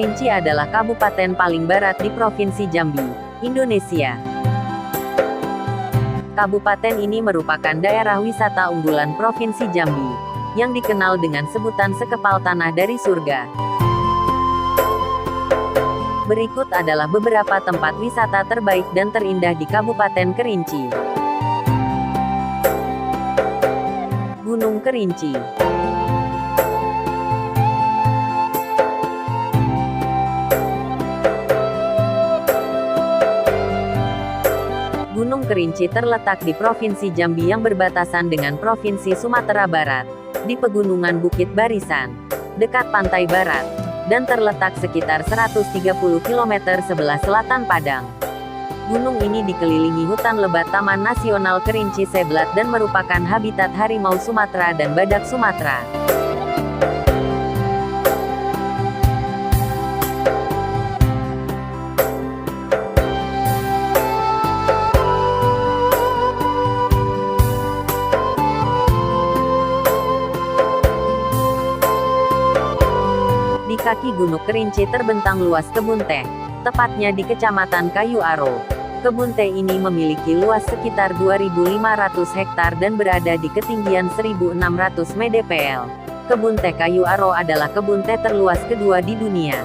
Kerinci adalah kabupaten paling barat di Provinsi Jambi, Indonesia. Kabupaten ini merupakan daerah wisata unggulan Provinsi Jambi, yang dikenal dengan sebutan sekepal tanah dari surga. Berikut adalah beberapa tempat wisata terbaik dan terindah di Kabupaten Kerinci. Gunung Kerinci. Gunung Kerinci terletak di Provinsi Jambi yang berbatasan dengan Provinsi Sumatera Barat, di Pegunungan Bukit Barisan, dekat pantai barat, dan terletak sekitar 130 km sebelah selatan Padang. Gunung ini dikelilingi hutan lebat Taman Nasional Kerinci Seblat dan merupakan habitat harimau Sumatera dan badak Sumatera. Di kaki Gunung Kerinci terbentang luas kebun teh, tepatnya di Kecamatan Kayu Aro. Kebun teh ini memiliki luas sekitar 2.500 hektar dan berada di ketinggian 1.600 mdpl. Kebun teh Kayu Aro adalah kebun teh terluas kedua di dunia.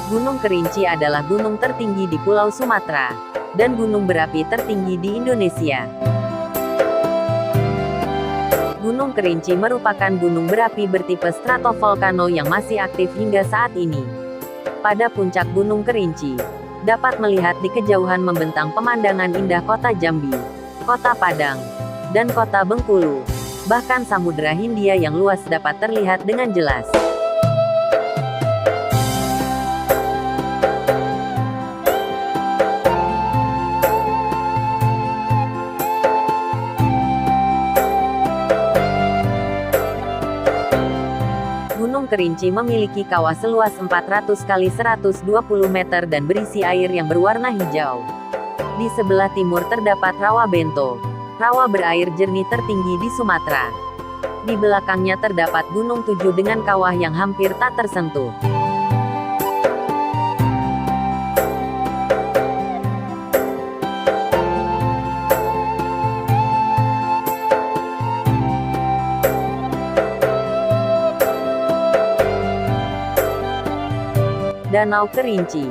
Gunung Kerinci adalah gunung tertinggi di Pulau Sumatera, dan gunung berapi tertinggi di Indonesia. Gunung Kerinci merupakan gunung berapi bertipe stratovolcano yang masih aktif hingga saat ini. Pada puncak Gunung Kerinci, dapat melihat di kejauhan membentang pemandangan indah kota Jambi, kota Padang, dan kota Bengkulu. Bahkan Samudra Hindia yang luas dapat terlihat dengan jelas. Gunung Kerinci memiliki kawah seluas 400 x 120 meter dan berisi air yang berwarna hijau. Di sebelah timur terdapat Rawa Bento, rawa berair jernih tertinggi di Sumatera. Di belakangnya terdapat Gunung Tujuh dengan kawah yang hampir tak tersentuh. Danau Kerinci.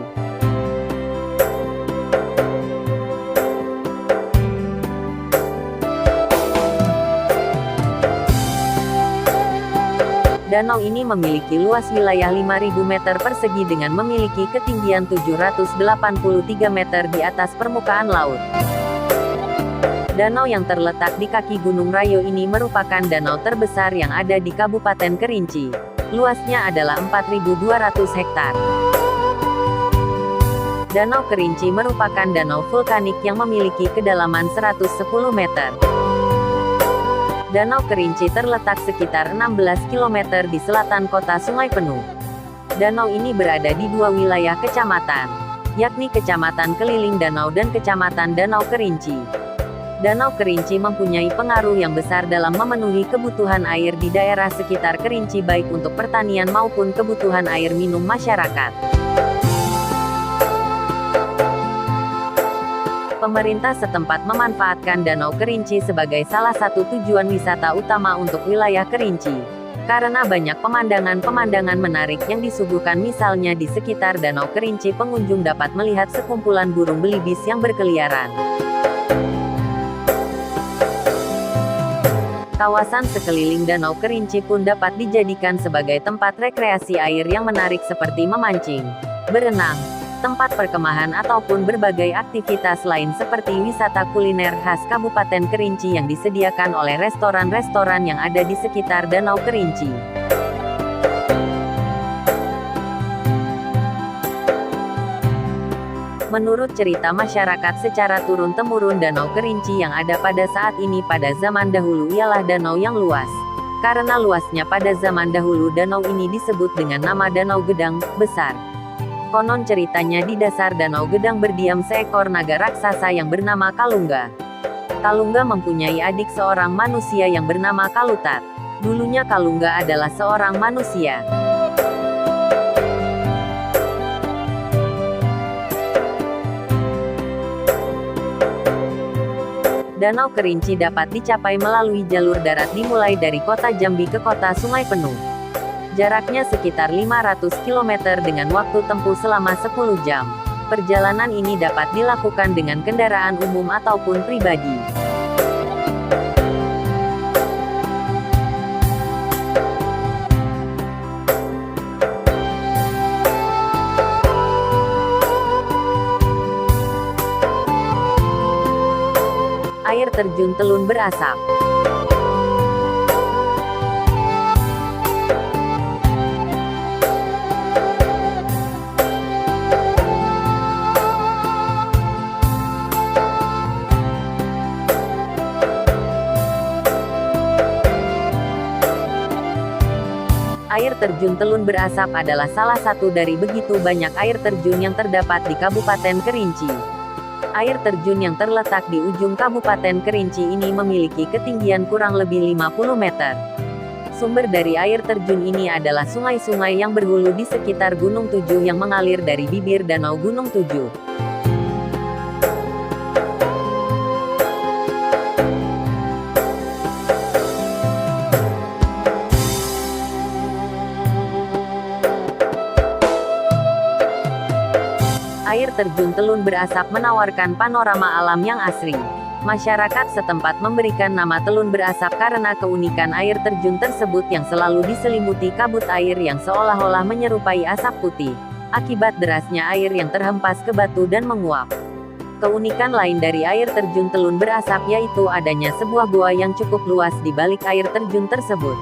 Danau ini memiliki luas wilayah 5.000 meter persegi dengan memiliki ketinggian 783 meter di atas permukaan laut. Danau yang terletak di kaki Gunung Rayo ini merupakan danau terbesar yang ada di Kabupaten Kerinci. Luasnya adalah 4.200 hektar. Danau Kerinci merupakan danau vulkanik yang memiliki kedalaman 110 meter. Danau Kerinci terletak sekitar 16 km di selatan kota Sungai Penuh. Danau ini berada di dua wilayah kecamatan, yakni Kecamatan Keliling Danau dan Kecamatan Danau Kerinci. Danau Kerinci mempunyai pengaruh yang besar dalam memenuhi kebutuhan air di daerah sekitar Kerinci baik untuk pertanian maupun kebutuhan air minum masyarakat. Pemerintah setempat memanfaatkan Danau Kerinci sebagai salah satu tujuan wisata utama untuk wilayah Kerinci. Karena banyak pemandangan-pemandangan menarik yang disuguhkan, misalnya di sekitar Danau Kerinci pengunjung dapat melihat sekumpulan burung belibis yang berkeliaran. Kawasan sekeliling Danau Kerinci pun dapat dijadikan sebagai tempat rekreasi air yang menarik seperti memancing, berenang, tempat perkemahan ataupun berbagai aktivitas lain seperti wisata kuliner khas Kabupaten Kerinci yang disediakan oleh restoran-restoran yang ada di sekitar Danau Kerinci. Menurut cerita masyarakat secara turun-temurun, Danau Kerinci yang ada pada saat ini pada zaman dahulu ialah danau yang luas. Karena luasnya pada zaman dahulu, danau ini disebut dengan nama Danau Gedang, besar. Konon ceritanya di dasar Danau Gedang berdiam seekor naga raksasa yang bernama Kalungga. Kalungga mempunyai adik seorang manusia yang bernama Kalutat. Dulunya Kalungga adalah seorang manusia. Danau Kerinci dapat dicapai melalui jalur darat dimulai dari kota Jambi ke kota Sungai Penuh. Jaraknya sekitar 500 km dengan waktu tempuh selama 10 jam. Perjalanan ini dapat dilakukan dengan kendaraan umum ataupun pribadi. Air terjun Telun Berasap. Air terjun Telun Berasap adalah salah satu dari begitu banyak air terjun yang terdapat di Kabupaten Kerinci. Air terjun yang terletak di ujung Kabupaten Kerinci ini memiliki ketinggian kurang lebih 50 meter. Sumber dari air terjun ini adalah sungai-sungai yang berhulu di sekitar Gunung Tujuh yang mengalir dari bibir Danau Gunung Tujuh. Air terjun Telun Berasap menawarkan panorama alam yang asri. Masyarakat setempat memberikan nama Telun Berasap karena keunikan air terjun tersebut yang selalu diselimuti kabut air yang seolah-olah menyerupai asap putih, akibat derasnya air yang terhempas ke batu dan menguap. Keunikan lain dari air terjun Telun Berasap yaitu adanya sebuah gua yang cukup luas di balik air terjun tersebut.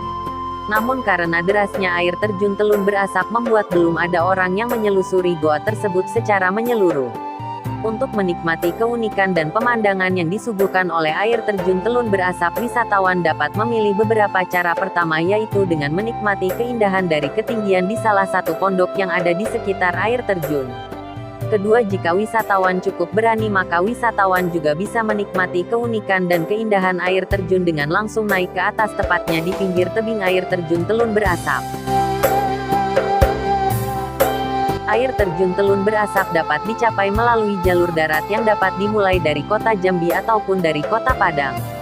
Namun karena derasnya air terjun Telun Berasap membuat belum ada orang yang menyelusuri goa tersebut secara menyeluruh. Untuk menikmati keunikan dan pemandangan yang disuguhkan oleh air terjun Telun Berasap, wisatawan dapat memilih beberapa cara. Pertama yaitu dengan menikmati keindahan dari ketinggian di salah satu pondok yang ada di sekitar air terjun. Kedua, jika wisatawan cukup berani maka wisatawan juga bisa menikmati keunikan dan keindahan air terjun dengan langsung naik ke atas, tepatnya di pinggir tebing air terjun Telun Berasap. Air terjun Telun Berasap dapat dicapai melalui jalur darat yang dapat dimulai dari kota Jambi ataupun dari kota Padang.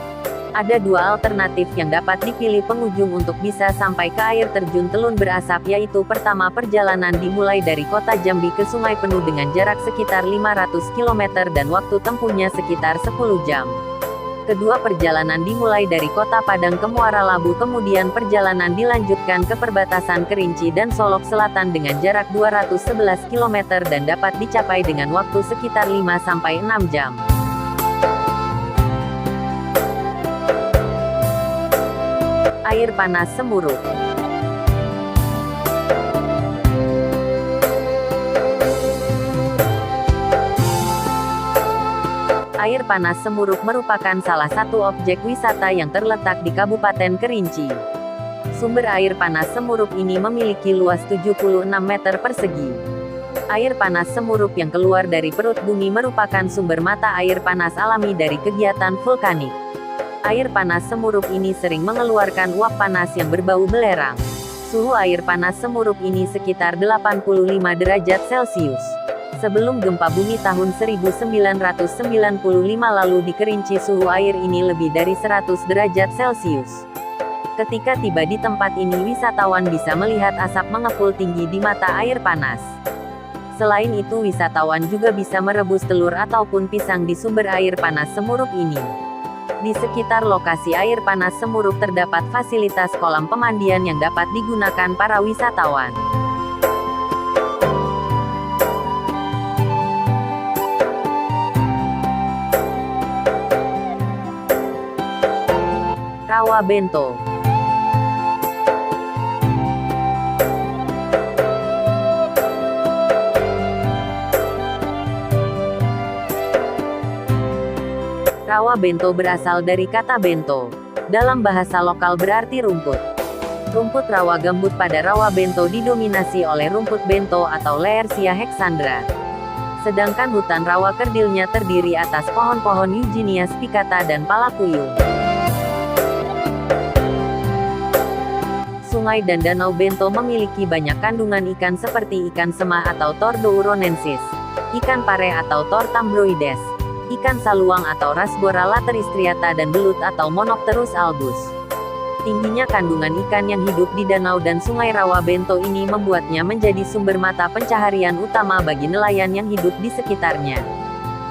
Ada dua alternatif yang dapat dipilih pengunjung untuk bisa sampai ke air terjun Telun Berasap, yaitu pertama, perjalanan dimulai dari kota Jambi ke Sungai Penuh dengan jarak sekitar 500 km dan waktu tempuhnya sekitar 10 jam. Kedua, perjalanan dimulai dari kota Padang ke Muara Labu, kemudian perjalanan dilanjutkan ke perbatasan Kerinci dan Solok Selatan dengan jarak 211 km dan dapat dicapai dengan waktu sekitar 5-6 jam. Air panas Semuruk. Air panas Semuruk merupakan salah satu objek wisata yang terletak di Kabupaten Kerinci. Sumber air panas Semuruk ini memiliki luas 76 meter persegi. Air panas Semuruk yang keluar dari perut bumi merupakan sumber mata air panas alami dari kegiatan vulkanik. Air panas Semuruk ini sering mengeluarkan uap panas yang berbau belerang. Suhu air panas Semuruk ini sekitar 85 derajat Celcius. Sebelum gempa bumi tahun 1995 lalu di Kerinci suhu air ini lebih dari 100 derajat Celcius. Ketika tiba di tempat ini, wisatawan bisa melihat asap mengepul tinggi di mata air panas. Selain itu, wisatawan juga bisa merebus telur ataupun pisang di sumber air panas Semuruk ini. Di sekitar lokasi air panas Semuruk terdapat fasilitas kolam pemandian yang dapat digunakan para wisatawan. Rawa Bento. Rawa Bento berasal dari kata bento. Dalam bahasa lokal berarti rumput. Rumput rawa gambut pada Rawa Bento didominasi oleh rumput bento atau Laercia hexandra. Sedangkan hutan rawa kerdilnya terdiri atas pohon-pohon Eugenia spicata dan palakuyung. Sungai dan Danau Bento memiliki banyak kandungan ikan seperti ikan sema atau Tordouronensis, ikan pare atau Tor tambroides, ikan saluang atau Rasbora lateristriata dan belut atau Monopterus albus. Tingginya kandungan ikan yang hidup di danau dan sungai rawa Bento ini membuatnya menjadi sumber mata pencaharian utama bagi nelayan yang hidup di sekitarnya.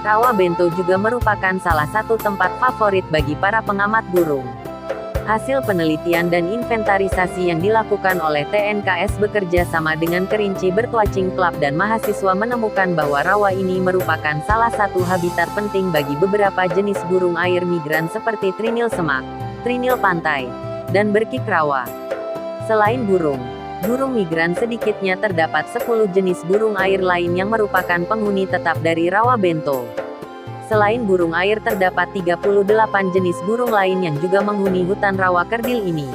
Rawa Bento juga merupakan salah satu tempat favorit bagi para pengamat burung. Hasil penelitian dan inventarisasi yang dilakukan oleh TNKS bekerja sama dengan Kerinci Birdwatching Club dan mahasiswa menemukan bahwa rawa ini merupakan salah satu habitat penting bagi beberapa jenis burung air migran seperti trinil semak, trinil pantai, dan berkik rawa. Selain burung migran sedikitnya terdapat 10 jenis burung air lain yang merupakan penghuni tetap dari rawa Bento. Selain burung air terdapat 38 jenis burung lain yang juga menghuni hutan rawa kerdil ini.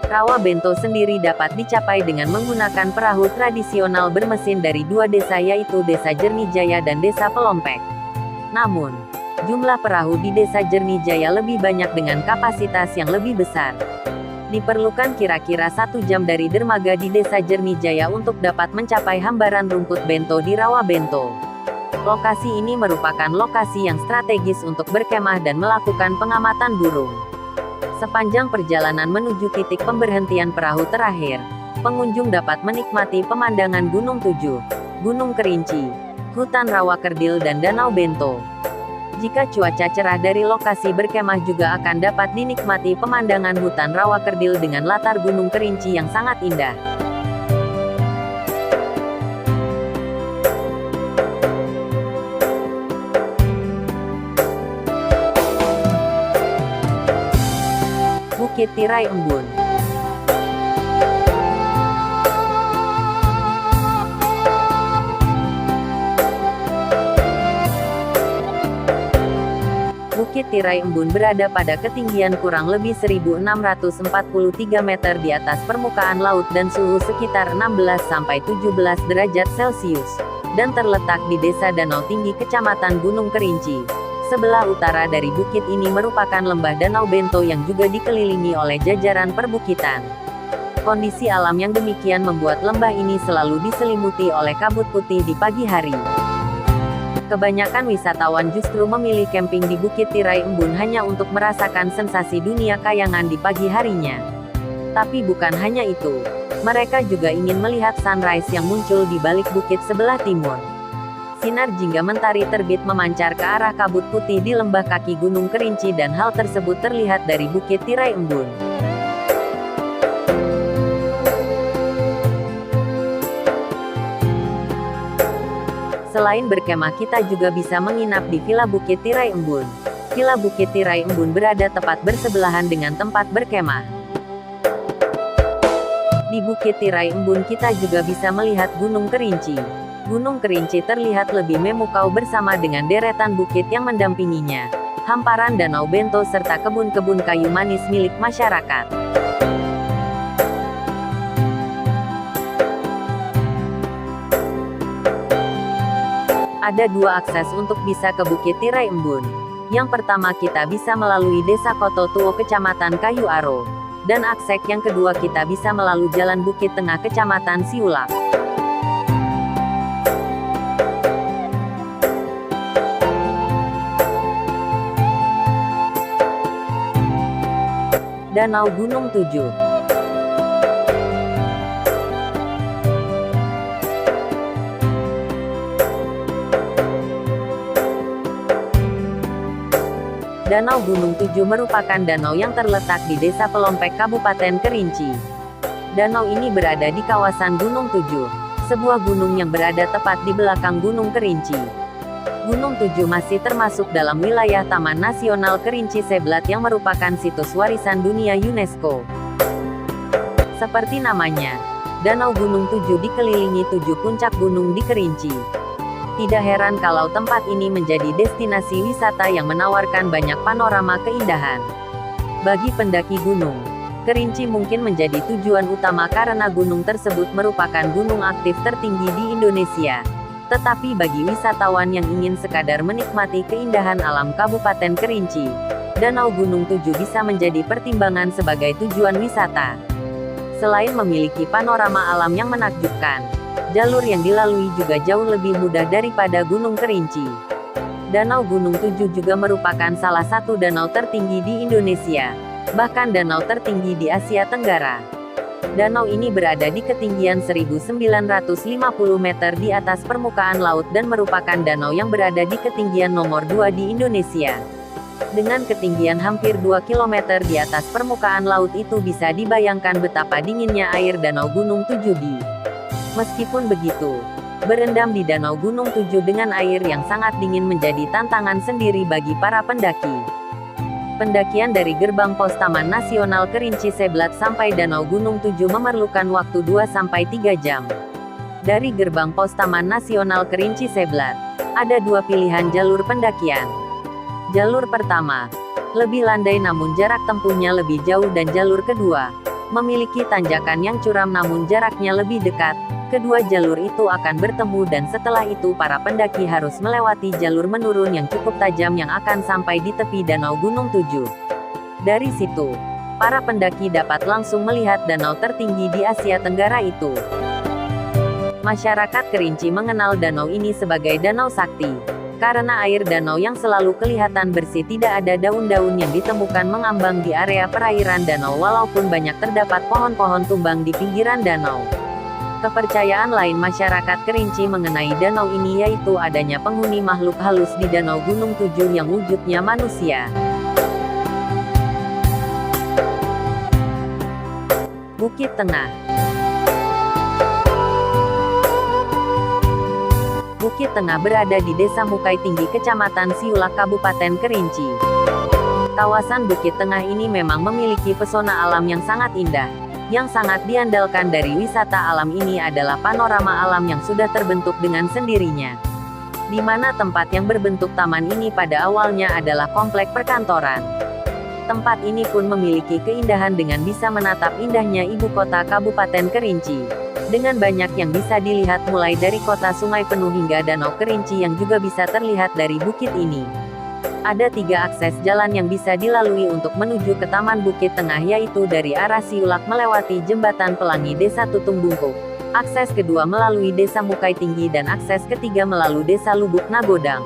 Rawa Bento sendiri dapat dicapai dengan menggunakan perahu tradisional bermesin dari 2 desa yaitu Desa Jernijaya dan Desa Pelompek. Namun, jumlah perahu di Desa Jernijaya lebih banyak dengan kapasitas yang lebih besar. Diperlukan kira-kira 1 jam dari dermaga di Desa Jernijaya untuk dapat mencapai hambaran rumput Bento di rawa Bento. Lokasi ini merupakan lokasi yang strategis untuk berkemah dan melakukan pengamatan burung. Sepanjang perjalanan menuju titik pemberhentian perahu terakhir, pengunjung dapat menikmati pemandangan Gunung Tujuh, Gunung Kerinci, hutan rawa kerdil dan Danau Bento. Jika cuaca cerah dari lokasi berkemah juga akan dapat dinikmati pemandangan hutan rawa kerdil dengan latar Gunung Kerinci yang sangat indah. Bukit Tirai Embun. Bukit Tirai Embun berada pada ketinggian kurang lebih 1643 meter di atas permukaan laut dan suhu sekitar 16–17 derajat Celcius, dan terletak di Desa Danau Tinggi Kecamatan Gunung Kerinci. Sebelah utara dari bukit ini merupakan lembah Danau Bento yang juga dikelilingi oleh jajaran perbukitan. Kondisi alam yang demikian membuat lembah ini selalu diselimuti oleh kabut putih di pagi hari. Kebanyakan wisatawan justru memilih camping di Bukit Tirai Embun hanya untuk merasakan sensasi dunia kayangan di pagi harinya. Tapi bukan hanya itu, mereka juga ingin melihat sunrise yang muncul di balik bukit sebelah timur. Sinar jingga mentari terbit memancar ke arah kabut putih di lembah kaki Gunung Kerinci dan hal tersebut terlihat dari Bukit Tirai Embun. Selain berkemah kita juga bisa menginap di Villa Bukit Tirai Embun. Villa Bukit Tirai Embun berada tepat bersebelahan dengan tempat berkemah. Di Bukit Tirai Embun kita juga bisa melihat Gunung Kerinci. Gunung Kerinci terlihat lebih memukau bersama dengan deretan bukit yang mendampinginya, hamparan Danau Bento serta kebun-kebun kayu manis milik masyarakat. Ada 2 akses untuk bisa ke Bukit Tirai Embun. Yang pertama kita bisa melalui Desa Koto Tuo Kecamatan Kayu Aro. Dan akses yang kedua kita bisa melalui Jalan Bukit Tengah Kecamatan Siulak. Danau Gunung Tujuh. Danau Gunung Tujuh merupakan danau yang terletak di Desa Pelompek Kabupaten Kerinci. Danau ini berada di kawasan Gunung Tujuh, sebuah gunung yang berada tepat di belakang Gunung Kerinci. Gunung Tujuh masih termasuk dalam wilayah Taman Nasional Kerinci Seblat yang merupakan situs warisan dunia UNESCO. Seperti namanya, Danau Gunung Tujuh dikelilingi 7 puncak gunung di Kerinci. Tidak heran kalau tempat ini menjadi destinasi wisata yang menawarkan banyak panorama keindahan. Bagi pendaki gunung, Kerinci mungkin menjadi tujuan utama karena gunung tersebut merupakan gunung aktif tertinggi di Indonesia. Tetapi bagi wisatawan yang ingin sekadar menikmati keindahan alam Kabupaten Kerinci, Danau Gunung Tujuh bisa menjadi pertimbangan sebagai tujuan wisata. Selain memiliki panorama alam yang menakjubkan, jalur yang dilalui juga jauh lebih mudah daripada Gunung Kerinci. Danau Gunung Tujuh juga merupakan salah satu danau tertinggi di Indonesia, bahkan danau tertinggi di Asia Tenggara. Danau ini berada di ketinggian 1950 meter di atas permukaan laut dan merupakan danau yang berada di ketinggian nomor 2 di Indonesia. Dengan ketinggian hampir 2 km di atas permukaan laut itu bisa dibayangkan betapa dinginnya air Danau Gunung Tujuh. Meskipun begitu, berendam di Danau Gunung Tujuh dengan air yang sangat dingin menjadi tantangan sendiri bagi para pendaki. Pendakian dari gerbang pos Taman Nasional Kerinci Seblat sampai Danau Gunung Tujuh memerlukan waktu 2-3 jam. Dari gerbang pos Taman Nasional Kerinci Seblat, ada dua pilihan jalur pendakian. Jalur pertama, lebih landai namun jarak tempuhnya lebih jauh, dan jalur kedua, memiliki tanjakan yang curam namun jaraknya lebih dekat. Kedua jalur itu akan bertemu dan setelah itu para pendaki harus melewati jalur menurun yang cukup tajam yang akan sampai di tepi Danau Gunung Tujuh. Dari situ, para pendaki dapat langsung melihat danau tertinggi di Asia Tenggara itu. Masyarakat Kerinci mengenal danau ini sebagai Danau Sakti. Karena air danau yang selalu kelihatan bersih, tidak ada daun-daun yang ditemukan mengambang di area perairan danau walaupun banyak terdapat pohon-pohon tumbang di pinggiran danau. Kepercayaan lain masyarakat Kerinci mengenai danau ini yaitu adanya penghuni makhluk halus di Danau Gunung Tujuh yang wujudnya manusia. Bukit Tengah. Bukit Tengah berada di Desa Mukai Tinggi, Kecamatan Siulak, Kabupaten Kerinci. Kawasan Bukit Tengah ini memang memiliki pesona alam yang sangat indah. Yang sangat diandalkan dari wisata alam ini adalah panorama alam yang sudah terbentuk dengan sendirinya. Di mana tempat yang berbentuk taman ini pada awalnya adalah komplek perkantoran. Tempat ini pun memiliki keindahan dengan bisa menatap indahnya ibu kota Kabupaten Kerinci. Dengan banyak yang bisa dilihat mulai dari kota Sungai Penuh hingga Danau Kerinci yang juga bisa terlihat dari bukit ini. Ada 3 akses jalan yang bisa dilalui untuk menuju ke Taman Bukit Tengah, yaitu dari arah Siulak melewati Jembatan Pelangi Desa Tutung Bungkuk. Akses kedua melalui Desa Mukai Tinggi dan akses ketiga melalui Desa Lubuk Nagodang.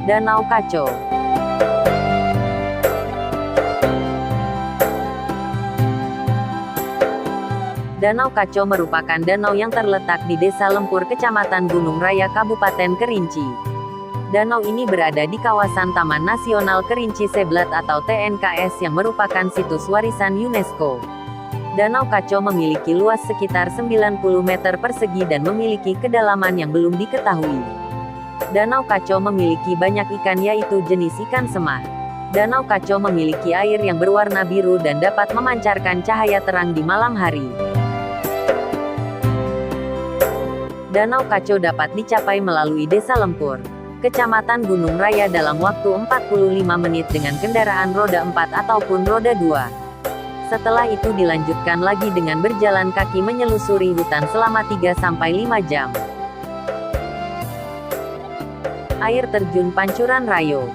Danau Kaco. Danau Kaco merupakan danau yang terletak di Desa Lempur, Kecamatan Gunung Raya, Kabupaten Kerinci. Danau ini berada di kawasan Taman Nasional Kerinci Seblat atau TNKS yang merupakan situs warisan UNESCO. Danau Kaco memiliki luas sekitar 90 meter persegi dan memiliki kedalaman yang belum diketahui. Danau Kaco memiliki banyak ikan, yaitu jenis ikan semah. Danau Kaco memiliki air yang berwarna biru dan dapat memancarkan cahaya terang di malam hari. Danau Kaco dapat dicapai melalui Desa Lempur, Kecamatan Gunung Raya dalam waktu 45 menit dengan kendaraan roda 4 ataupun roda 2. Setelah itu dilanjutkan lagi dengan berjalan kaki menyelusuri hutan selama 3-5 jam. Air terjun Pancuran Rayo.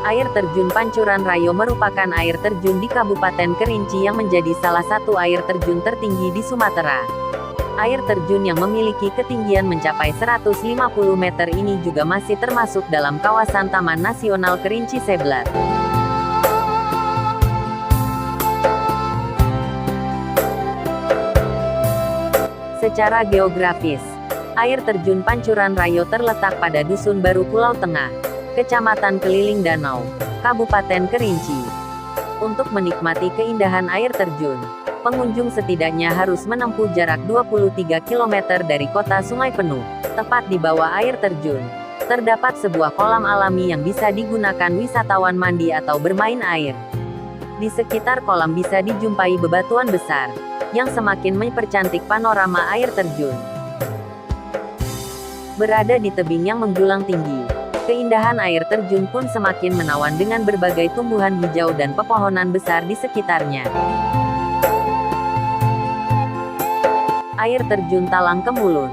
Air terjun Pancuran Rayo merupakan air terjun di Kabupaten Kerinci yang menjadi salah satu air terjun tertinggi di Sumatera. Air terjun yang memiliki ketinggian mencapai 150 meter ini juga masih termasuk dalam kawasan Taman Nasional Kerinci Seblat. Secara geografis, air terjun Pancuran Rayo terletak pada Dusun Baru Pulau Tengah, Kecamatan Keliling Danau, Kabupaten Kerinci. Untuk menikmati keindahan air terjun, Pengunjung setidaknya harus menempuh jarak 23 km dari kota Sungai Penuh. Tepat di bawah air terjun, terdapat sebuah kolam alami yang bisa digunakan wisatawan mandi atau bermain air. Di sekitar kolam bisa dijumpai bebatuan besar, yang semakin mempercantik panorama air terjun. Berada di tebing yang menjulang tinggi, keindahan air terjun pun semakin menawan dengan berbagai tumbuhan hijau dan pepohonan besar di sekitarnya. Air terjun Talang Kemulun.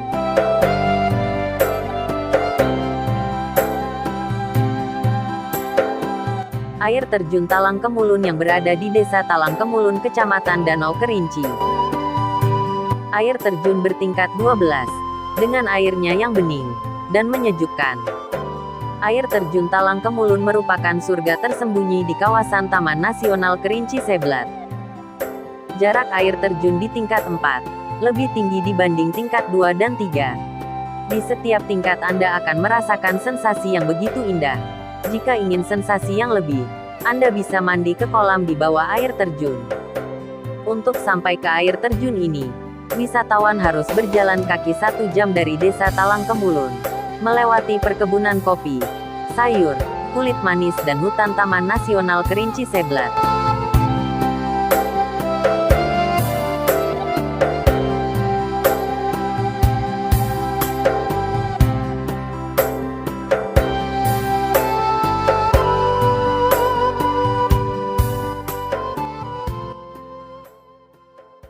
Air terjun Talang Kemulun yang berada di Desa Talang Kemulun, Kecamatan Danau Kerinci. Air terjun bertingkat 12, dengan airnya yang bening dan menyejukkan. Air terjun Talang Kemulun merupakan surga tersembunyi di kawasan Taman Nasional Kerinci Seblat. Jarak air terjun di tingkat 4. Lebih tinggi dibanding tingkat 2 dan 3. Di setiap tingkat Anda akan merasakan sensasi yang begitu indah. Jika ingin sensasi yang lebih, Anda bisa mandi ke kolam di bawah air terjun. Untuk sampai ke air terjun ini, wisatawan harus berjalan kaki 1 jam dari Desa Talang Kemulun, melewati perkebunan kopi, sayur, kulit manis dan hutan Taman Nasional Kerinci Seblat.